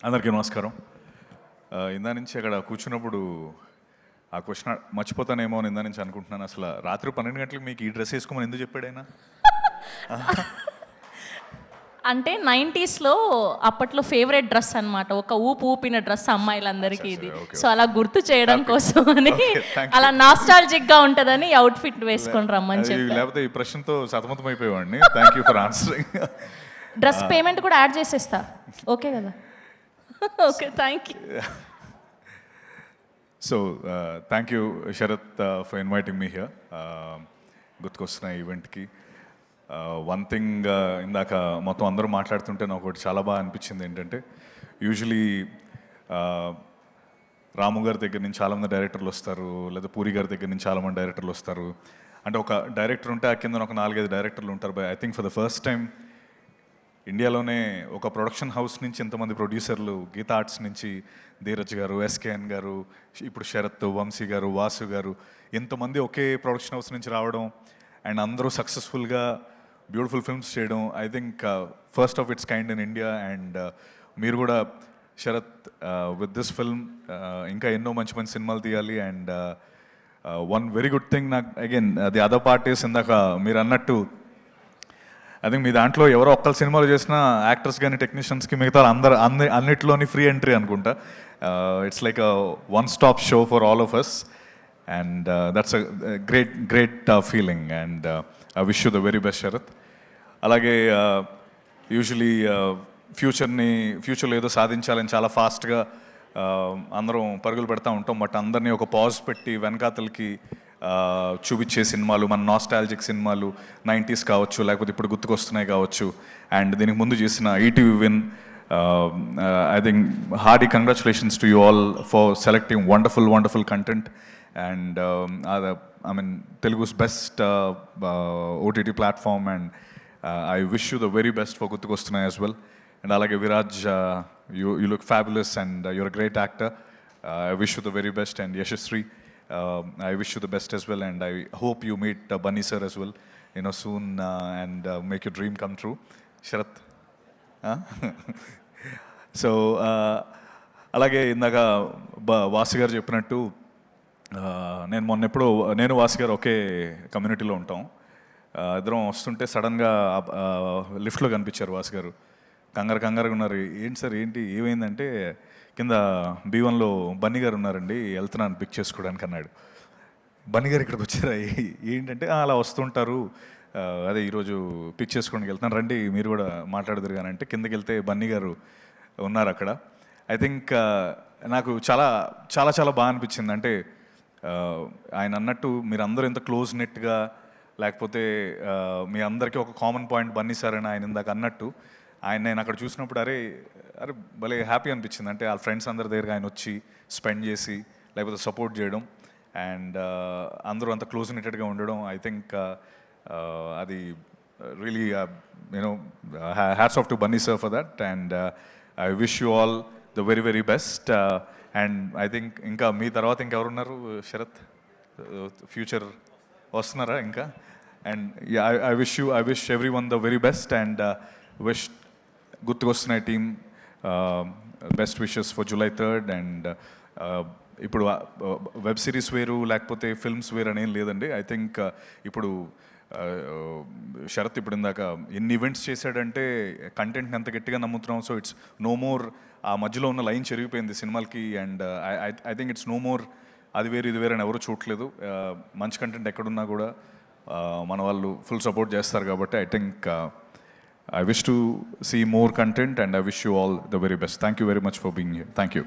అందరికీ నమస్కారం. ఇందా నుంచి అక్కడ కూర్చున్నప్పుడు ఆ క్వశ్చన్ మర్చిపోతానేమో అని ఇందా నుంచి అనుకుంటున్నాను. అసలు రాత్రి 12 గంటలకు మీకు ఈ డ్రెస్ వేసుకోమని ఎందుకు చెప్పాడైనా? అంటే 90స్లో అప్పట్లో ఫేవరెట్ డ్రెస్ అనమాట. ఒక ఊపిన డ్రెస్ అమ్మాయిలందరికీ ఇది. సో అలా గుర్తు చేయడం కోసం అని అలా నాస్టాలజిక్గా ఉంటుందని అవుట్ఫిట్ వేసుకొని రమ్మని చెప్పి. లేకపోతే ఈ ప్రశ్నతో సతమతం అయిపోయేవాడిని. Thank you for answering. Dress payment కూడా యాడ్ చేసేస్తా. ఓకే కదా? Okay, thank you. So thank you Sharath for inviting me here. గుర్తుకొస్తున్న ఈవెంట్కి వన్ థింగ్ ఇందాక మొత్తం అందరూ మాట్లాడుతుంటే నాకు ఒకటి చాలా బాగా అనిపించింది ఏంటంటే, యూజువలీ రాము గారి దగ్గర నుంచి చాలామంది డైరెక్టర్లు వస్తారు, లేదా పూరి గారి దగ్గర నుంచి చాలామంది డైరెక్టర్లు వస్తారు. అంటే ఒక డైరెక్టర్ ఉంటే ఆ కింద ఒక 4-5 డైరెక్టర్లు ఉంటారు. By I think for the first time ఇండియాలోనే ఒక ప్రొడక్షన్ హౌస్ నుంచి ఇంతమంది ప్రొడ్యూసర్లు, గీతా ఆర్ట్స్ నుంచి ధీరజ్ గారు, ఎస్కేఎన్ గారు, ఇప్పుడు శరత్, వంశీ గారు, వాసు గారు, ఇంతమంది ఒకే ప్రొడక్షన్ హౌస్ నుంచి రావడం అండ్ అందరూ సక్సెస్ఫుల్గా బ్యూటిఫుల్ ఫిల్మ్స్ చేయడం, I think first of it's kind in India. And మీరు కూడా శరత్ విత్ దిస్ ఫిల్మ్ ఇంకా ఎన్నో మంచి మంచి సినిమాలు తీయాలి. And one very good thing నాకు again the other part is, ఇందాక మీరు అన్నట్టు ఐ థింక్ మీ దాంట్లో ఎవరో ఒక్కరు సినిమాలు చేసిన యాక్టర్స్ కానీ టెక్నీషియన్స్కి మిగతా అన్నిట్లోని ఫ్రీ ఎంట్రీ అనుకుంటా. It's like a one stop show for all of us and that's a great feeling. And I wish you the very best Sharath. అలాగే యూజువలీ ఫ్యూచర్లో ఏదో సాధించాలని చాలా ఫాస్ట్గా అందరం పరుగులు పెడతా ఉంటాం. బట్ అందరినీ ఒక పాజ్ పెట్టి వెనకాతలకి చూపించే సినిమాలు, మన నాస్టాలజిక్ సినిమాలు 90s కావచ్చు, లేకపోతే ఇప్పుడు గుర్తుకొస్తున్నాయి కావచ్చు. అండ్ దీనికి ముందు చేసిన ETV Win, I think hearty congratulations to you all for selecting wonderful content. And I mean Telugu's best OTT platform. And I wish you the very best for గుర్తుకొస్తున్నాయి యాజ్ వెల్. అండ్ అలాగే Viraj, you look fabulous and you're a great actor. I wish you the very best. And Yashasvi, I wish you the best as well, and I hope you meet Bunny sir as well, soon, and make your dream come true. Sharath, so అలాగే ఇందాక వాసు గారు చెప్పినట్టు నేను వాసు గారు ఒకే కమ్యూనిటీలో ఉంటాం. ఇద్దరం వస్తుంటే సడన్గా లిఫ్ట్లో కనిపించారు వాసు గారు. కంగారుగా ఉన్నారు. ఏంటి సార్, ఏంటి, ఏమైందంటే కింద B1లో బన్నీ గారు ఉన్నారండి, వెళ్తున్నాను పిక్ చేసుకోవడానికి అన్నాడు. బన్నీ గారు ఇక్కడికి వచ్చారా? ఏంటంటే అలా వస్తుంటారు, అదే ఈరోజు పిక్ చేసుకోవడానికి వెళ్తున్నాను, రండి మీరు కూడా మాట్లాడదురు కానీ అంటే కిందకి వెళ్తే బన్నీ గారు ఉన్నారు అక్కడ. ఐ థింక్ నాకు చాలా చాలా చాలా బాగా అనిపించింది. అంటే ఆయన అన్నట్టు మీరందరూ ఎంత క్లోజ్ నెట్గా, లేకపోతే మీ అందరికీ ఒక కామన్ పాయింట్ బన్నీ సార్ అని ఆయన ఇందాక అన్నట్టు, ఆయన నేను అక్కడ చూసినప్పుడు అరే భలే హ్యాపీ అనిపించింది. అంటే వాళ్ళ ఫ్రెండ్స్ అందరి దగ్గర ఆయన వచ్చి స్పెండ్ చేసి లేకపోతే సపోర్ట్ చేయడం అండ్ అందరూ అంత క్లోజ్ నెటెడ్గా ఉండడం, ఐ థింక్ అది really hats off to Bunny sir for that. And I wish you all the very very best. And I think ఇంకా మీ తర్వాత ఇంకెవరున్నారు శరత్? ఫ్యూచర్ వస్తున్నారా ఇంకా? And I wish everyone the very best. And wish గుర్తుకొస్తున్నాయి team best wishes for July 3rd. And ఇప్పుడు web series వేరు లేకపోతే ఫిల్మ్స్ వేరు అనేం లేదండి. ఐ థింక్ ఇప్పుడు శరత్ ఇప్పుడు ఇందాక ఎన్ని ఈవెంట్స్ చేశాడంటే కంటెంట్ని ఎంత గట్టిగా నమ్ముతున్నాం. సో ఇట్స్ నో మోర్ ఆ మధ్యలో ఉన్న లైన్ చెరిగిపోయింది సినిమాలకి. And I think it's no more అది వేరు ఇది వేరు అని ఎవరు చూడట్లేదు. మంచి కంటెంట్ ఎక్కడున్నా కూడా మన వాళ్ళు ఫుల్ సపోర్ట్ చేస్తారు కాబట్టి I think I wish to see more content and I wish you all the very best. Thank you very much for being here. Thank you.